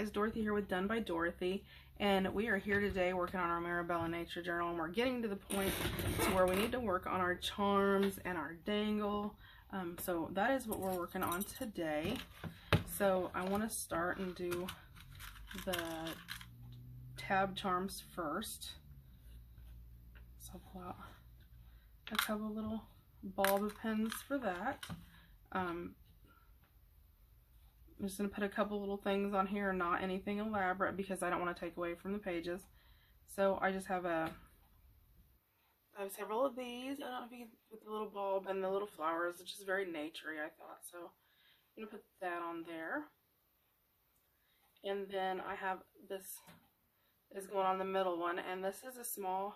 guys, Dorothy here with Done by Dorothy, and we are here today working on our Mira Nature Journal, and we're getting to the point to where we need to work on our charms and our dangle. So that is what we're working on today. So I want to start and do the tab charms first. So I'll pull out a couple little bulb pins for that. I'm just going to put a couple little things on here, not anything elaborate because I don't want to take away from the pages. So I just have I have several of these. I don't know if you can, with the little bulb and the little flowers. It's just very naturey, I thought. So I'm going to put that on there. And then I have this is going on the middle one, and this is a small.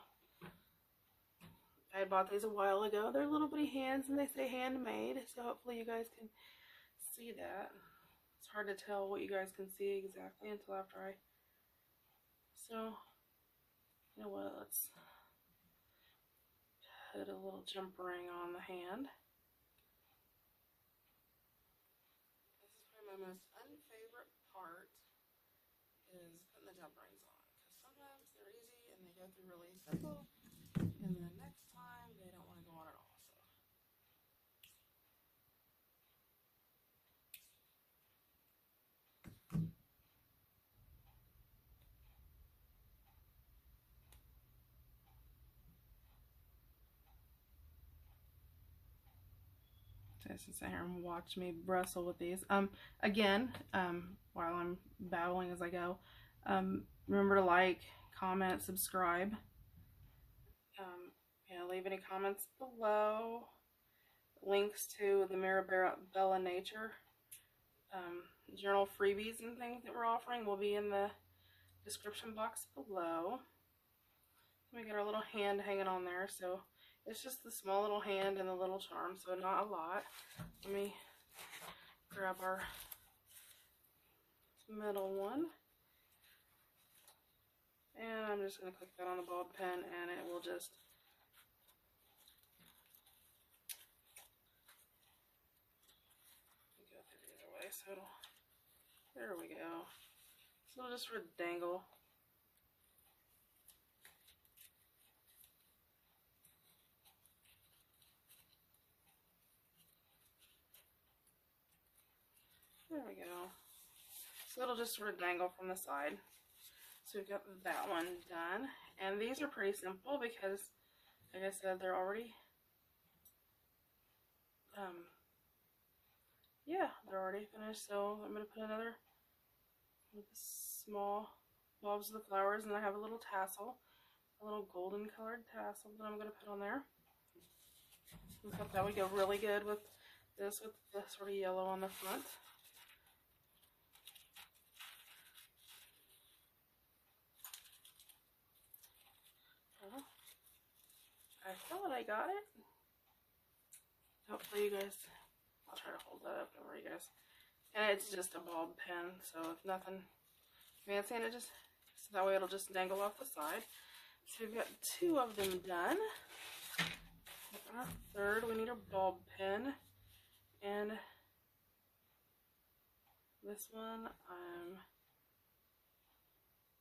I had bought these a while ago. They're little bitty hands, and they say handmade. So hopefully you guys can see that. It's hard to tell what you guys can see exactly until after I. So, you know what? Let's put a little jump ring on the hand. This is probably my most unfavorite part, is putting the jump rings on. Because sometimes they're easy and they go through really simple, and the next time they don't want to go on at all. Just sit here and watch me wrestle with these. Again, while I'm battling as I go, remember to like, comment, subscribe. Leave any comments below. Links to the Mira Nature journal freebies and things that we're offering will be in the description box below. We got our little hand hanging on there, so it's just the small little hand and the little charm, so not a lot. Let me grab our middle one. And I'm just going to click that on the bulb pen, and it will just go through either way. So there we go. So it'll just sort of dangle. There we go. So it'll just sort of dangle from the side. So we've got that one done. And these are pretty simple because, like I said, they're already, they're already finished. So I'm going to put another with the small bulbs of the flowers, and I have a little tassel, a little golden colored tassel that I'm going to put on there. I thought that would go really good with this, with the sort of yellow on the front. I thought I got it. Hopefully you guys, I'll try to hold that up over you guys. And it's just a bulb pen, so it's nothing fancy, and it just, so that way it'll just dangle off the side. So we've got two of them done. And our third, we need a bulb pen. And this one, I'm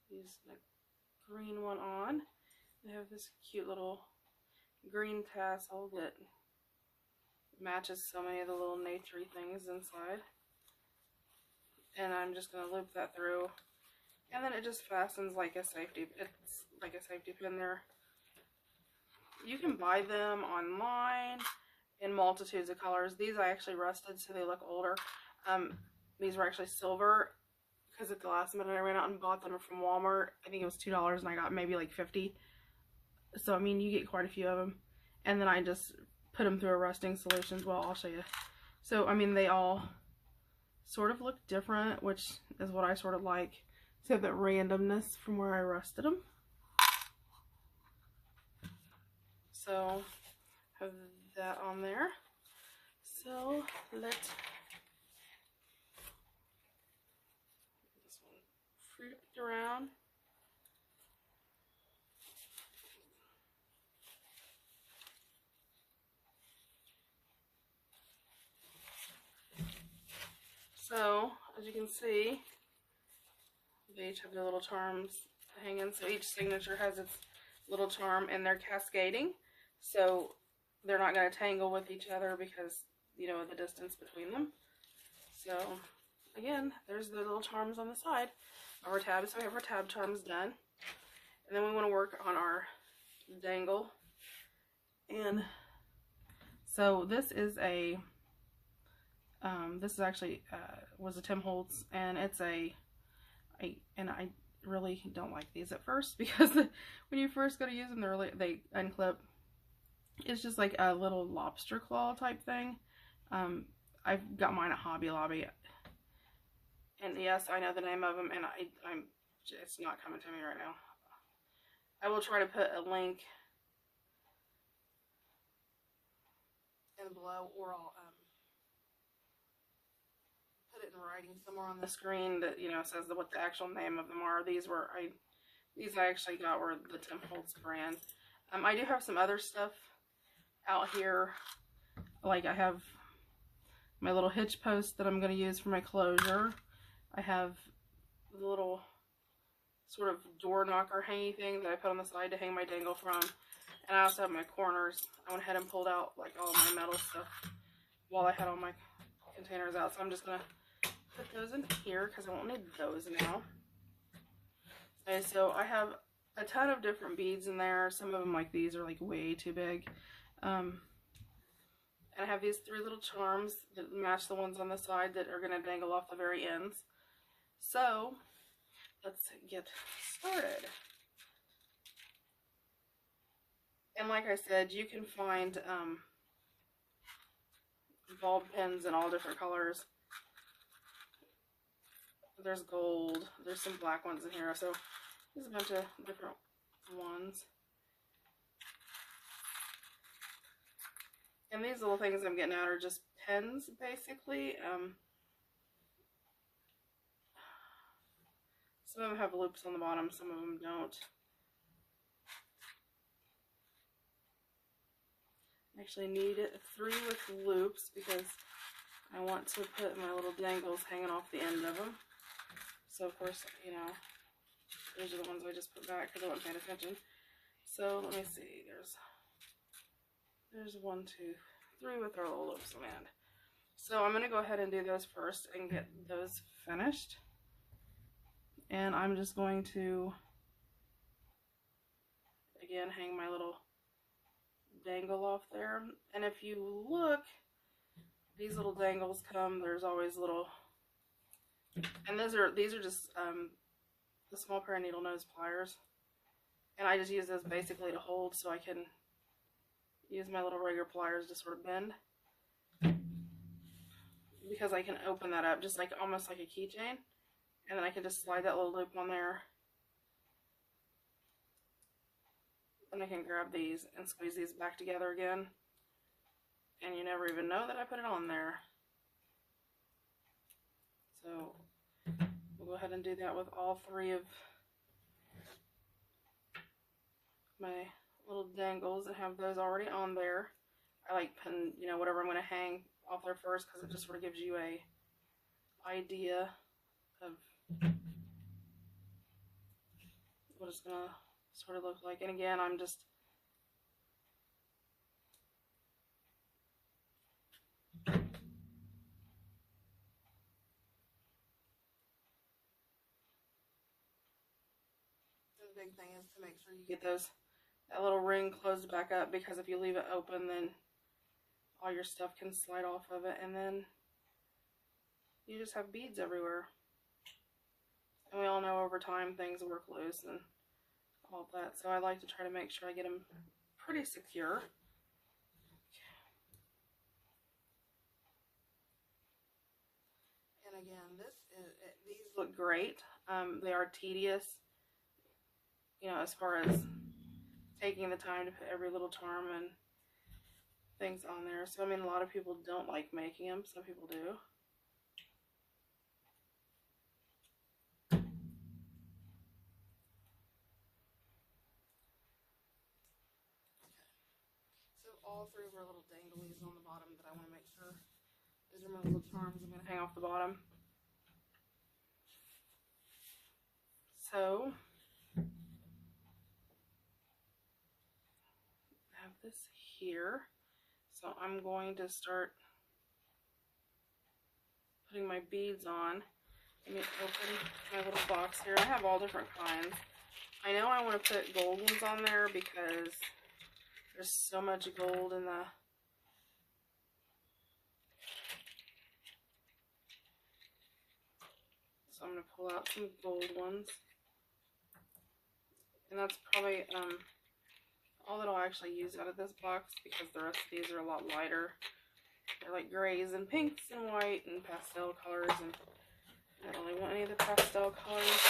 using the green one on. They have this cute little green tassel that matches so many of the little naturey things inside. And I'm just going to loop that through, and then it just fastens like a safety. It's like a safety pin there. You can buy them online in multitudes of colors. These I actually rusted so they look older. These were actually silver because at the last minute I ran out and bought them from Walmart. I think it was $2 and I got maybe like 50. So I mean, you get quite a few of them. And then I just put them through a rusting solution. Well, I'll show you. So I mean, they all sort of look different, which is what I sort of like. So that randomness from where I rusted them. So have that on there. So let's this one flipped around. So as you can see, They each have their little charms hanging, so each signature has its little charm, and they're cascading, so they're not going to tangle with each other because, you know, the distance between them. So, again, there's the little charms on the side of our tab. So we have our tab charms done. And then we want to work on our dangle. And so this is a, this is actually, was a Tim Holtz, and it's and I really don't like these at first because when you first go to use them, they unclip. It's just like a little lobster claw type thing. I've got mine at Hobby Lobby, and yes, I know the name of them, and it's not coming to me right now. I will try to put a link in below, or I'll put it in writing somewhere on the screen that, you know, says what the actual name of them are. These I actually got were the Tim Holtz brand. I do have some other stuff out here, like I have my little hitch post that I'm going to use for my closure. I have the little sort of door knocker hangy thing that I put on the side to hang my dangle from. And I also have my corners. I went ahead and pulled out like all my metal stuff while I had all my containers out. So I'm just going to put those in here because I won't need those now. Okay, so I have a ton of different beads in there. Some of them, like these, are like way too big. And I have these 3 little charms that match the ones on the side that are going to dangle off the very ends. So, let's get started. And like I said, you can find bulb pins in all different colors. There's gold. There's some black ones in here. So, there's a bunch of different ones. And these little things I'm getting out are just pins, basically. Some of them have loops on the bottom, some of them don't. I actually need 3 with loops because I want to put my little dangles hanging off the end of them. So, of course, you know, those are the ones I just put back because I wasn't paying attention. So, let me see. There's 1, 2, 3 with our little loops on the end. So, I'm going to go ahead and do those first and get those finished. And I'm just going to, again, hang my little dangle off there. And if you look, these little dangles there's always little, and these are just the small pair of needle nose pliers. And I just use those basically to hold so I can use my little regular pliers to sort of bend. Because I can open that up just like almost like a keychain. And then I can just slide that little loop on there. And I can grab these and squeeze these back together again. And you never even know that I put it on there. So we'll go ahead and do that with all 3 of my little dangles and have those already on there. I like putting, you know, whatever I'm going to hang off there first because it just sort of gives you a idea of what it's going to sort of look like. And again, I'm just the big thing is to make sure you get that little ring closed back up, because if you leave it open, then all your stuff can slide off of it, and then you just have beads everywhere. And we all know over time things work loose and all that, so I like to try to make sure I get them pretty secure. And again, these look great. They are tedious, you know, as far as taking the time to put every little charm and things on there. So, I mean, a lot of people don't like making them. Some people do. All 3 of our little danglies on the bottom that I want to make sure. These are my little charms I'm going to hang off the bottom. So I have this here. So I'm going to start putting my beads on. Let me open my little box here. I have all different kinds. I know I want to put gold ones on there because there's so much gold in the... So I'm going to pull out some gold ones. And that's probably all that I'll actually use out of this box, because the rest of these are a lot lighter. They're like grays and pinks and white and pastel colors, and I don't really want any of the pastel colors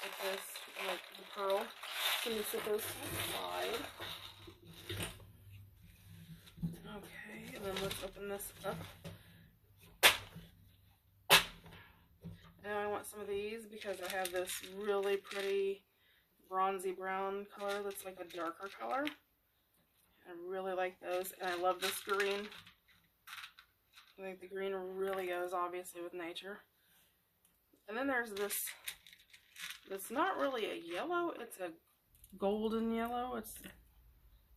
with this, like the pearl. So let me set those to the side. Okay, and then let's open this up. Now I want some of these because I have this really pretty bronzy brown color that's like a darker color. I really like those, and I love this green. I think the green really goes obviously with nature. And then there's this, it's not really a yellow, it's a golden yellow.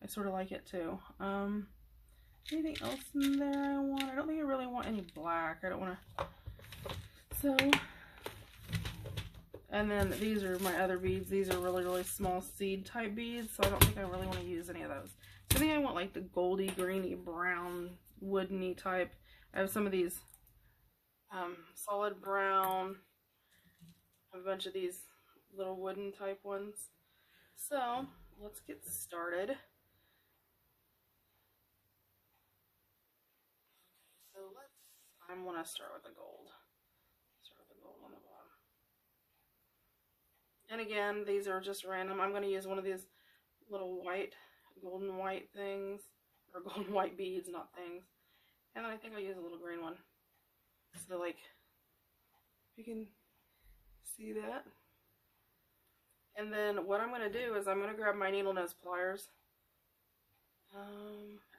I sort of like it too. Anything else in there I want? I don't think I really want any black. I don't want to. So, and then these are my other beads. These are really, really small seed type beads, so I don't think I really want to use any of those. So I think I want like the goldy, greeny, brown, woodeny type. I have some of these solid brown. I have a bunch of these little wooden type ones. So let's get started. So I want to start with the gold. Start with the gold on the bottom. And again, these are just random. I'm going to use one of these little white, golden white things, or golden white beads, not things. And then I think I'll use a little green one. So like, you can see that. And then what I'm going to do is I'm going to grab my needle nose pliers.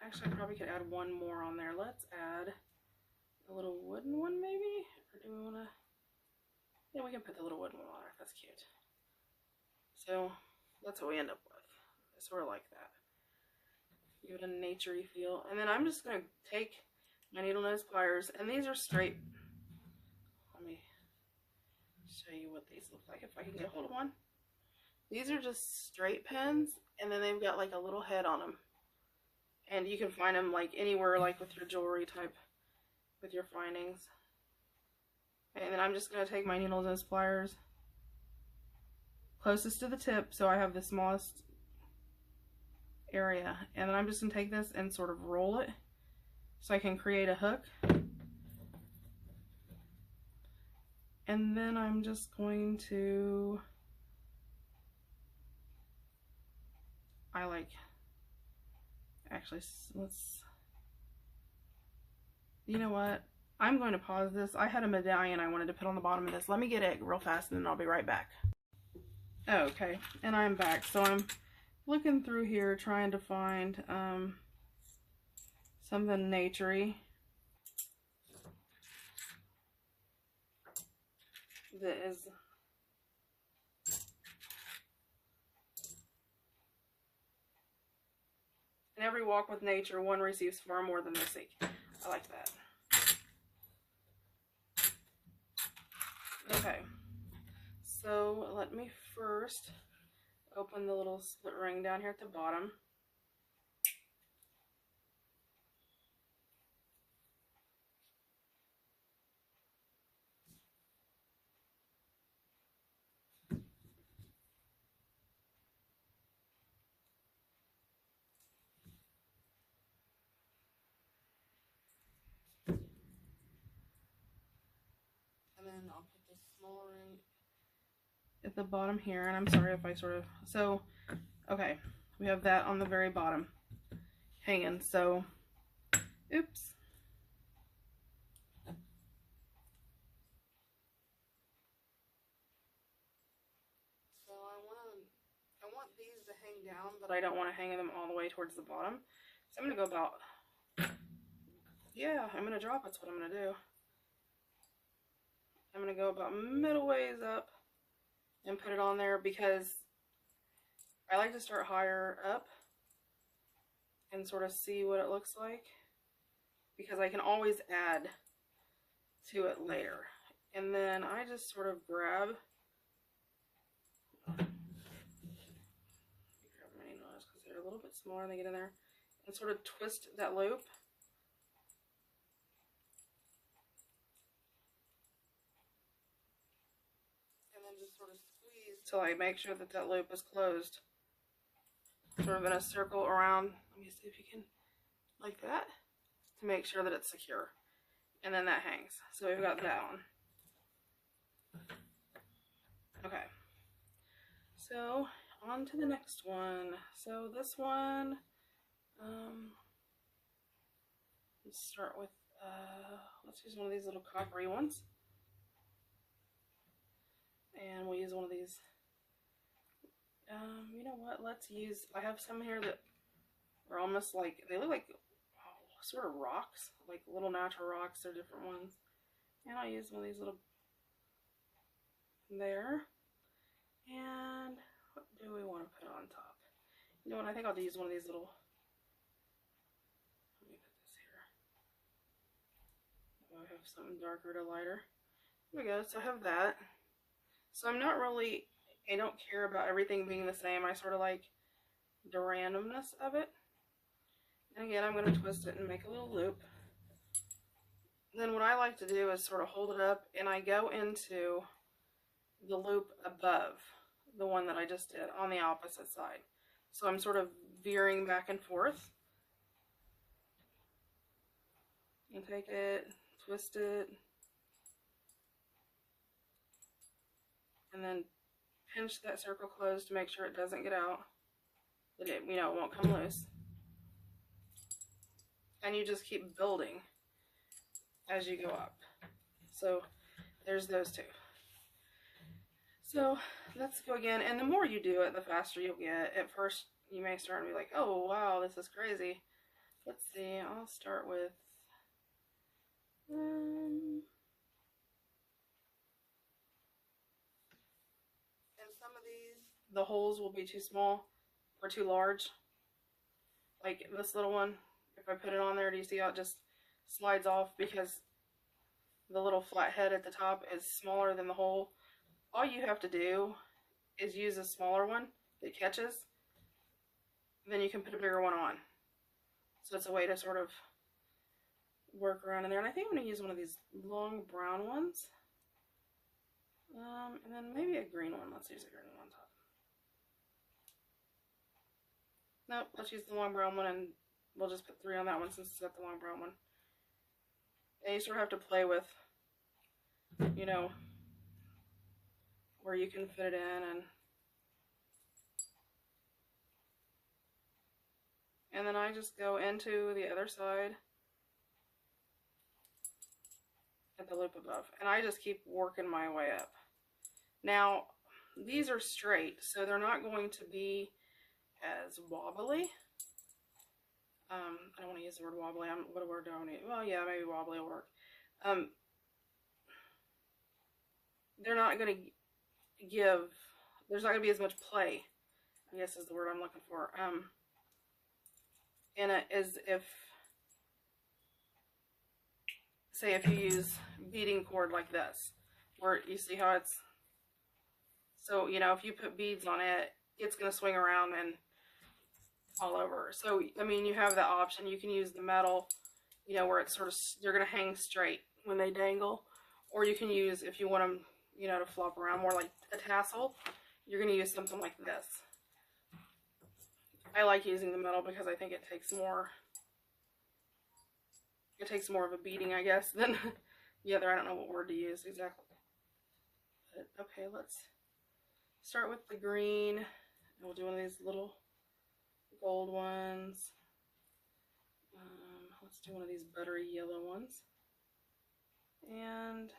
Actually I probably could add one more on there. Let's add a little wooden one maybe? Or do we want to? Yeah, we can put the little wooden one on there. That's cute. So that's what we end up with. I sort of like that. Give it a naturey feel. And then I'm just going to take my needle nose pliers, and these are straight. Let me show you what these look like if I can get a hold of one. These are just straight pins, and then they've got like a little head on them. And you can find them like anywhere, like with your jewelry type, with your findings. And then I'm just going to take my needle nose pliers closest to the tip, so I have the smallest area. And then I'm just going to take this and sort of roll it so I can create a hook. And then I'm just going to, actually, let's, you know what? I'm going to pause this. I had a medallion I wanted to put on the bottom of this. Let me get it real fast and then I'll be right back. Okay, and I'm back. So I'm looking through here trying to find something naturey that is in every walk with nature, one receives far more than they seek. I like that. Okay, so let me first open the little split ring down here at the bottom. And then I'll put the small ring at the bottom here, and I'm sorry if I sort of, so, okay, we have that on the very bottom hanging, so, oops. So I want these to hang down, but I don't want to hang them all the way towards the bottom. So I'm going to go about, yeah, I'm going to drop, that's what I'm going to do. I'm going to go about middle ways up and put it on there because I like to start higher up and sort of see what it looks like, because I can always add to it later. And then I just sort of grab my needles because they're a little bit smaller and they get in there, and sort of twist that loop. And then just sort of squeeze till I make sure that that loop is closed. Sort of in a circle around. Let me see if you can, like that, to make sure that it's secure. And then that hangs. So we've got that one. Okay. So on to the next one. So this one, let's start with, let's use one of these little coppery ones. And we'll use one of these. You know what? Let's use, I have some here that are almost like, they look like sort of rocks, like little natural rocks. They're different ones. And I'll use one of these little, there. And what do we want to put on top? You know what? I think I'll use one of these little, let me put this here. Oh, I have something darker to lighter. There we go. So I have that. So I'm not really, I don't care about everything being the same. I sort of like the randomness of it. And again, I'm going to twist it and make a little loop. Then what I like to do is sort of hold it up, and I go into the loop above the one that I just did on the opposite side. So I'm sort of veering back and forth. And take it, twist it, and then pinch that circle closed to make sure it doesn't get out, that it, you know, it won't come loose. And you just keep building as you go up. So there's those two. So let's go again, and the more you do it, the faster you'll get. At first you may start and be like, oh wow, this is crazy. Let's see, I'll start with and some of these, the holes will be too small or too large. Like this little one, if I put it on there, do you see how it just slides off because the little flat head at the top is smaller than the hole? All you have to do is use a smaller one that catches, then you can put a bigger one on. So it's a way to sort of work around in there. And I think I'm going to use one of these long brown ones. And then maybe a green one. Let's use a green one on top. Nope, let's use the long brown one, and we'll just put 3 on that one since it's got the long brown one. And you sort of have to play with, you know, where you can fit it in, and then I just go into the other side at the loop above, and I just keep working my way up. Now these are straight, so they're not going to be as wobbly. I don't want to use the word wobbly. What word do I want to use? Well, yeah, maybe wobbly will work. They're not going to give, there's not going to be as much play, I guess is the word I'm looking for, in it as if, say if you use beading cord like this, where you see how it's, so, you know, if you put beads on it, it's going to swing around and all over. So, I mean, you have that option. You can use the metal, you know, where it's sort of, they're going to hang straight when they dangle, or you can use, if you want them, you know, to flop around more like a tassel, you're going to use something like this. I like using the metal because I think it takes more of a beating, I guess, than the other. I don't know what word to use exactly. But, okay, let's start with the green. And we'll do one of these little gold ones. Let's do one of these buttery yellow ones. And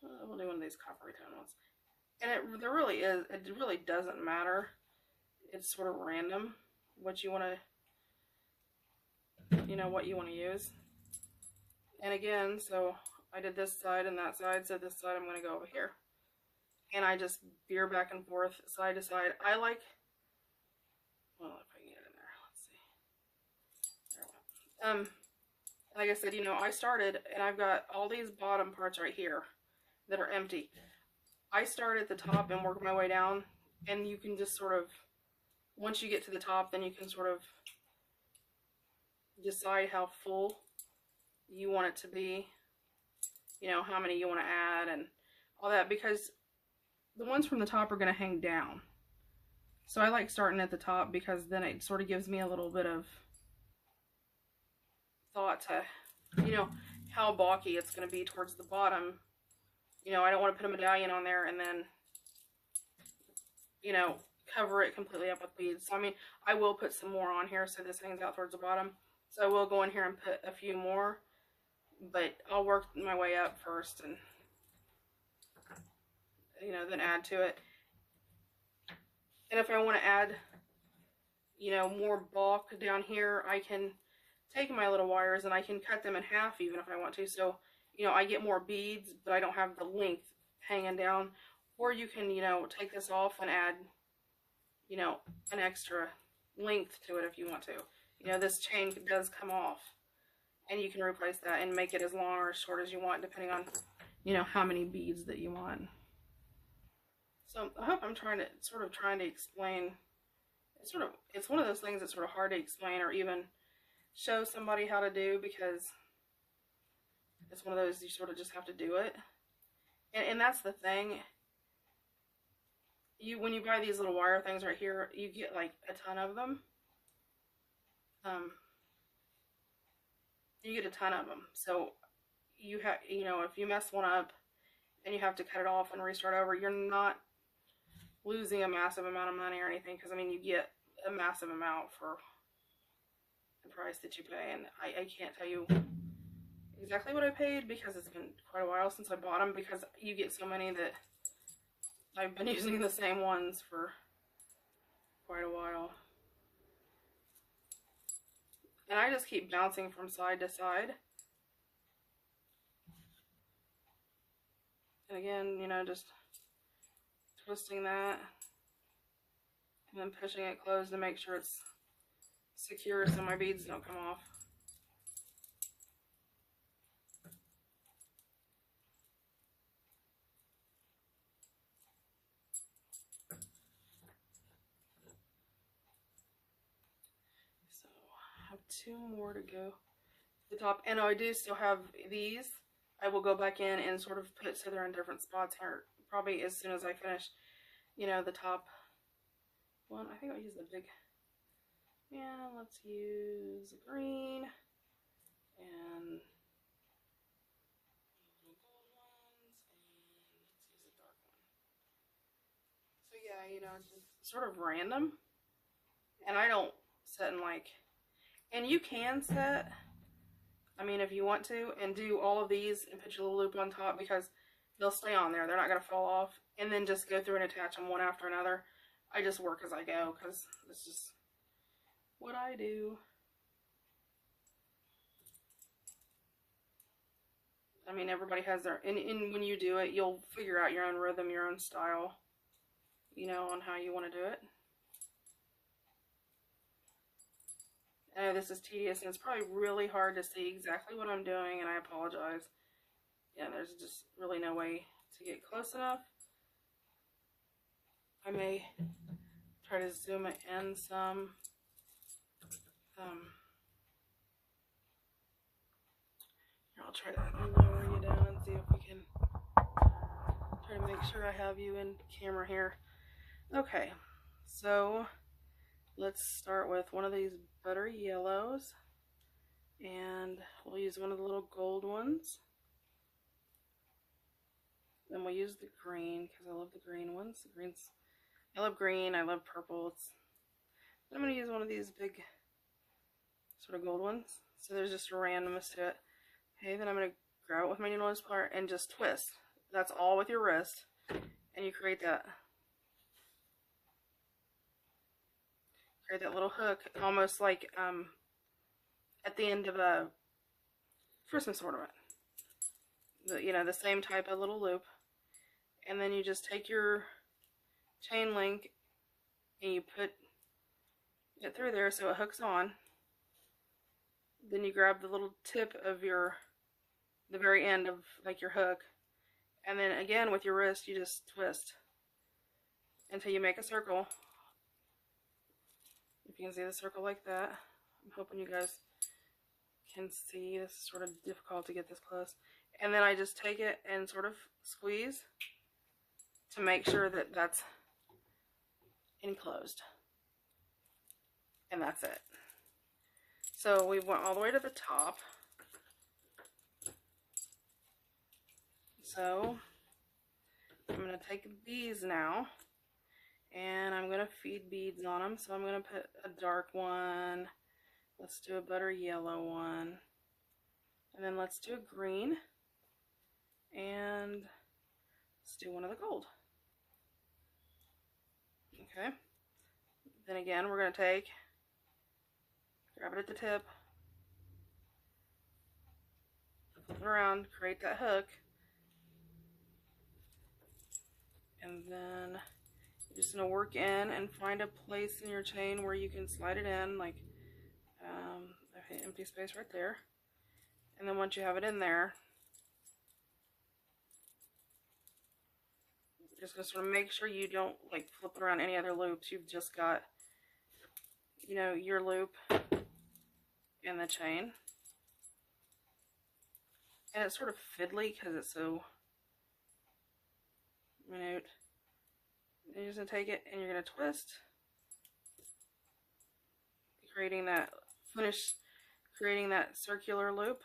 we'll do one of these coppery tone ones. And it really doesn't matter. It's sort of random what you want to, you know, what you want to use. And again, so I did this side and that side, so this side I'm going to go over here. and I just veer back and forth, side to side. I like, well, if I can get it in there, let's see. There we go. Like I said, you know, I started, and I've got all these bottom parts right here that are empty. I start at the top and work my way down, and you can just sort of, once you get to the top, then you can sort of decide how full you want it to be, you know, how many you want to add and all that, because the ones from the top are going to hang down. So I like starting at the top because then it sort of gives me a little bit of thought to, you know, how bulky it's going to be towards the bottom. You know, I don't want to put a medallion on there and then, you know, cover it completely up with beads. So, I mean, I will put some more on here so this hangs out towards the bottom. So I will go in here and put a few more, but I'll work my way up first and, you know, then add to it. And if I want to add, you know, more bulk down here, I can take my little wires and I can cut them in half even if I want to. So, you know, I get more beads, but I don't have the length hanging down. Or you can, you know, take this off and add, you know, an extra length to it if you want to. You know, this chain does come off, and you can replace that and make it as long or as short as you want, depending on, you know, how many beads that you want. So I hope I'm trying to explain. It's one of those things that's sort of hard to explain or even show somebody how to do, because it's one of those you sort of just have to do it. And that's the thing. When you buy these little wire things right here, you get like a ton of them. You get a ton of them. So you have, you know, if you mess one up and you have to cut it off and restart over, you're not losing a massive amount of money or anything, because I mean, you get a massive amount for the price that you pay. And I can't tell you exactly what I paid because it's been quite a while since I bought them, because you get so many that I've been using the same ones for quite a while. And I just keep bouncing from side to side. And again, you know, just twisting that and then pushing it closed to make sure it's secure so my beads don't come off. So I have 2 more to go to the top, and I do still have these. I will go back in and sort of put so they're in different spots here, probably as soon as I finish, you know, the top one. I think I'll use the big, yeah, let's use the green and little gold ones, and let's use a dark one. So yeah, you know, just sort of random. And I don't set in like, and you can set, I mean, if you want to, and do all of these and put your little loop on top, because they'll stay on there. They're not going to fall off. And then just go through and attach them one after another. I just work as I go, because it's just what I do. I mean, everybody has their, and when you do it, you'll figure out your own rhythm, your own style, you know, on how you want to do it. I know this is tedious, and it's probably really hard to see exactly what I'm doing, and I apologize. Yeah, there's just really no way to get close enough. I may try to zoom it in some. Here, I'll try to lower you down and see if we can try to make sure I have you in camera here. Okay, so let's start with one of these butter yellows, and we'll use one of the little gold ones. Then we'll use the green, because I love the green ones. The greens, I love green, I love purple. I'm going to use one of these big sort of gold ones. So there's just a randomness to it. Okay, then I'm going to grab it with my needle and splitter and just twist. That's all with your wrist. And you create that little hook, almost like at the end of a Christmas ornament. You know, the same type of little loop. And then you just take your chain link and you put it through there so it hooks on. Then you grab the little tip of the very end of like your hook, and then again with your wrist you just twist until you make a circle. If you can see the circle like that. I'm hoping you guys can see. This is sort of difficult to get this close. And then I just take it and sort of squeeze to make sure that that's enclosed. And that's it. So we went all the way to the top. So I'm going to take these now and I'm going to feed beads on them. So I'm going to put a dark one. Let's do a butter yellow one. And then let's do a green. And let's do one of the gold. Okay. Then again, we're going to grab it at the tip, flip it around, create that hook, and then you're just going to work in and find a place in your chain where you can slide it in, like okay, empty space right there. And then once you have it in there, you're just going to sort of make sure you don't like flip it around any other loops. You've just got, you know, your loop in the chain. And it's sort of fiddly because it's so minute. And you're just going to take it and you're going to twist, creating that circular loop,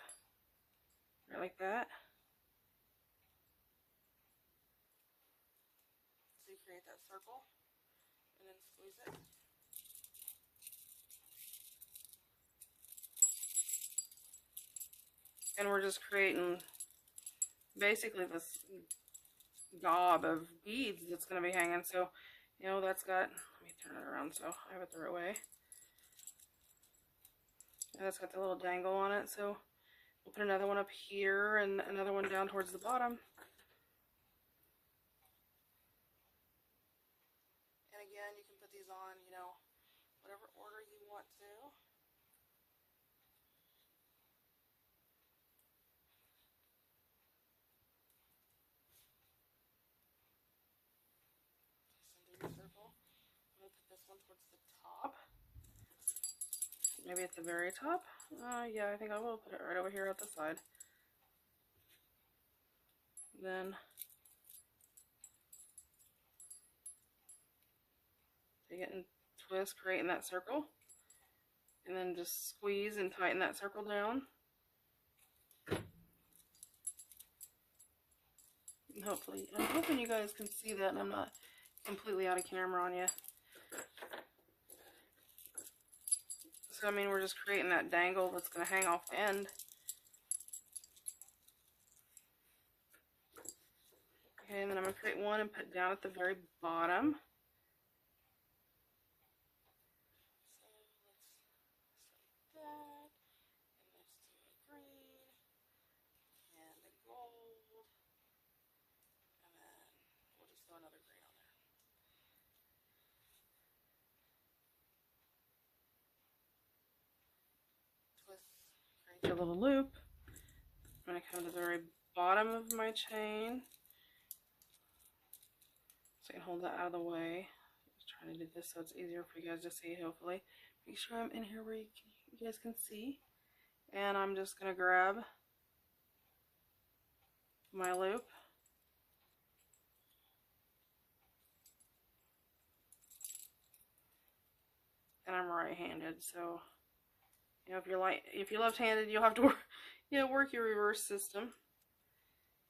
right like that. So you create that circle and then squeeze it. And we're just creating basically this gob of beads that's going to be hanging. So, you know, that's got, let me turn it around so I have it the right way. And that's got the little dangle on it. So we'll put another one up here and another one down towards the bottom. And again, you can put these on, you know, whatever order you want to. Circle. I'm going to put this one towards the top. Maybe at the very top. Yeah, I think I will put it right over here at the side. Then take it and twist, creating that circle. And then just squeeze and tighten that circle down. And hopefully, I'm hoping you guys can see that and I'm not completely out of camera on you. So I mean, we're just creating that dangle that's going to hang off the end. Okay, and then I'm going to create one and put down at the very bottom. So let's start that, and let's do a green, and a gold, and then we'll just throw another green on there. Twist, create your little loop. I'm going to come to the very bottom of my chain. So I can hold that out of the way. Just trying to do this so it's easier for you guys to see, hopefully. Make sure I'm in here where you guys can see. And I'm just going to grab my loop. And I'm right-handed, so you know, if you're left-handed, you'll have to work, you know, work your reverse system.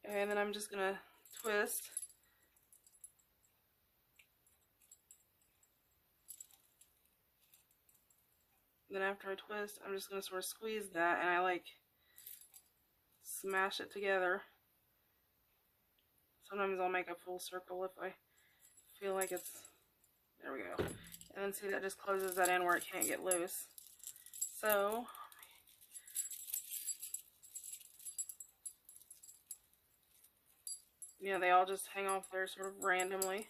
And then I'm just going to twist. Then after I twist, I'm just going to sort of squeeze that, and I like smash it together. Sometimes I'll make a full circle if I feel like it's, there we go. And then see, that just closes that in where it can't get loose. So you know, they all just hang off there sort of randomly.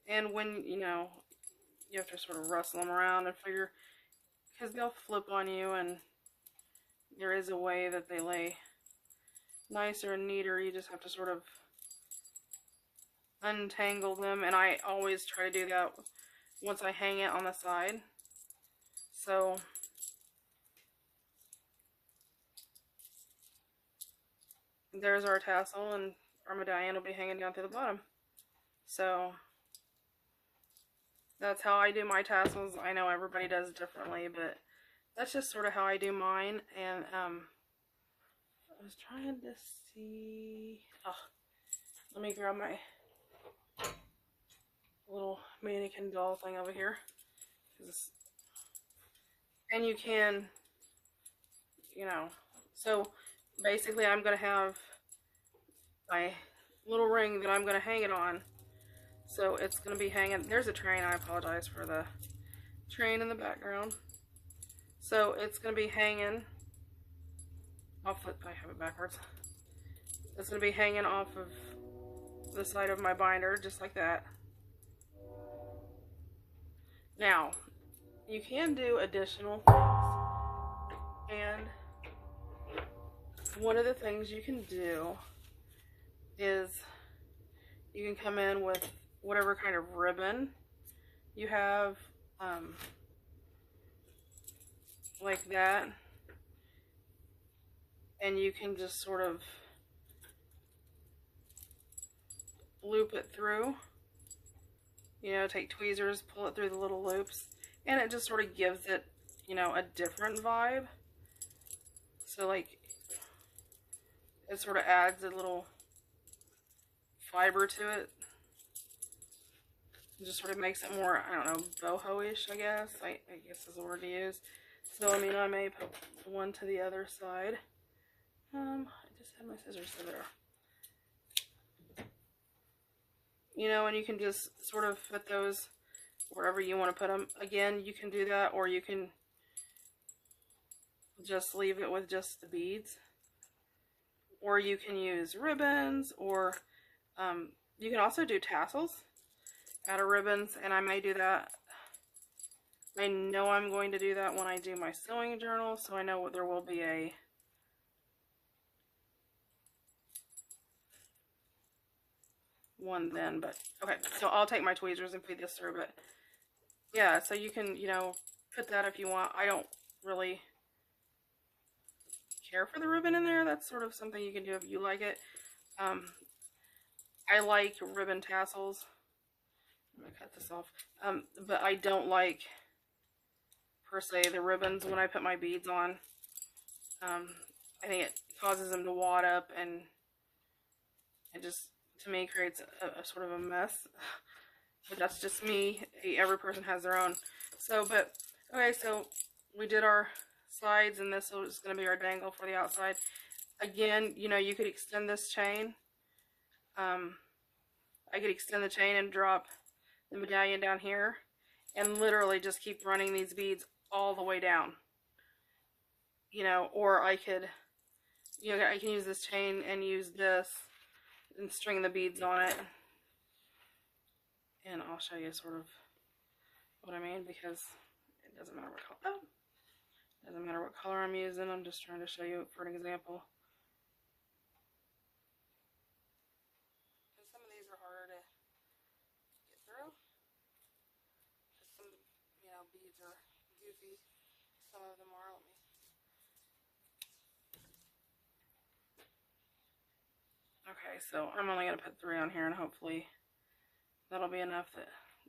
And when, you know, you have to sort of rustle them around and figure, because they'll flip on you, and there is a way that they lay nicer and neater. You just have to sort of untangle them, and I always try to do that once I hang it on the side. So there's our tassel, and our medallion will be hanging down to the bottom. So that's how I do my tassels. I know everybody does differently, but that's just sort of how I do mine. And I was trying to see, let me grab my little mannequin doll thing over here. And you can, you know, so basically I'm going to have my little ring that I'm going to hang it on. So it's going to be hanging, there's a train, I apologize for the train in the background. So it's going to be hanging off, I have it backwards. It's going to be hanging off of the side of my binder, just like that. Now, you can do additional things, and one of the things you can do is you can come in with whatever kind of ribbon you have, like that, and you can just sort of loop it through, you know, take tweezers, pull it through the little loops, and it just sort of gives it, you know, a different vibe. So like, it sort of adds a little fiber to it. It just sort of makes it more, I don't know, boho-ish, I guess. I guess is the word to use. So, I mean, I may put one to the other side. I just had my scissors, so there. You know, and you can just sort of put those wherever you want to put them. Again, you can do that, or you can just leave it with just the beads. Or you can use ribbons, or you can also do tassels out of ribbons, and I may do that. I know I'm going to do that when I do my sewing journal, so I know there will be a one then, but okay, so I'll take my tweezers and feed this through. But yeah, so you can, you know, put that if you want. I don't really care for the ribbon in there. That's sort of something you can do if you like it. I like ribbon tassels. I'm gonna cut this off, but I don't like, per se, the ribbons when I put my beads on. I think it causes them to wad up, and it just, to me, creates a sort of a mess. But that's just me. Every person has their own. So, but, okay, so we did our sides, and this is going to be our dangle for the outside. Again, you know, you could extend this chain. I could extend the chain and drop the medallion down here, and literally just keep running these beads all the way down. You know, or I could, you know, I can use this chain and use this and string the beads on it. And I'll show you sort of what I mean, because it doesn't matter what color. Oh, doesn't matter what color I'm using. I'm just trying to show you for an example. Because some of these are harder to get through. Because some, you know, beads are goofy. Some of them are. Let me. Okay, so I'm only going to put 3 on here, and hopefully that'll be enough.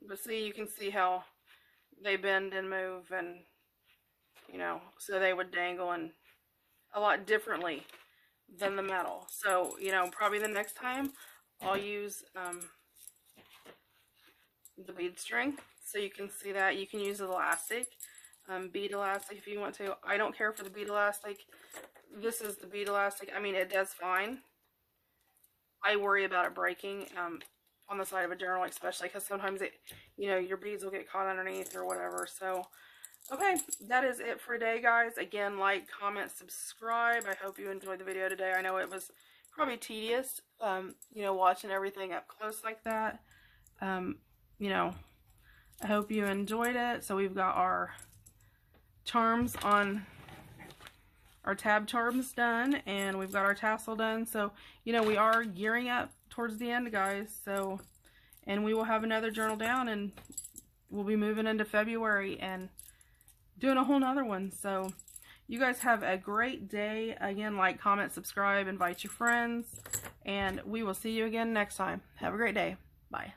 But see, you can see how they bend and move, and, you know, so they would dangle and a lot differently than the metal. So, you know, probably the next time I'll use the bead string, so you can see that. You can use elastic, bead elastic if you want to. I don't care for the bead elastic. This is the bead elastic. I mean, it does fine. I worry about it breaking on the side of a journal, especially because sometimes it, you know, your beads will get caught underneath or whatever. So, okay, that is it for today, guys. Again, like, comment, subscribe. I hope you enjoyed the video today. I know it was probably tedious, you know, watching everything up close like that. You know, I hope you enjoyed it. So we've got our charms on, our tab charms done, and we've got our tassel done. So, you know, we are gearing up towards the end, guys. So, and we will have another journal down, and we'll be moving into February and doing a whole nother one. So you guys have a great day. Again, like, comment, subscribe, invite your friends, and we will see you again next time. Have a great day. Bye.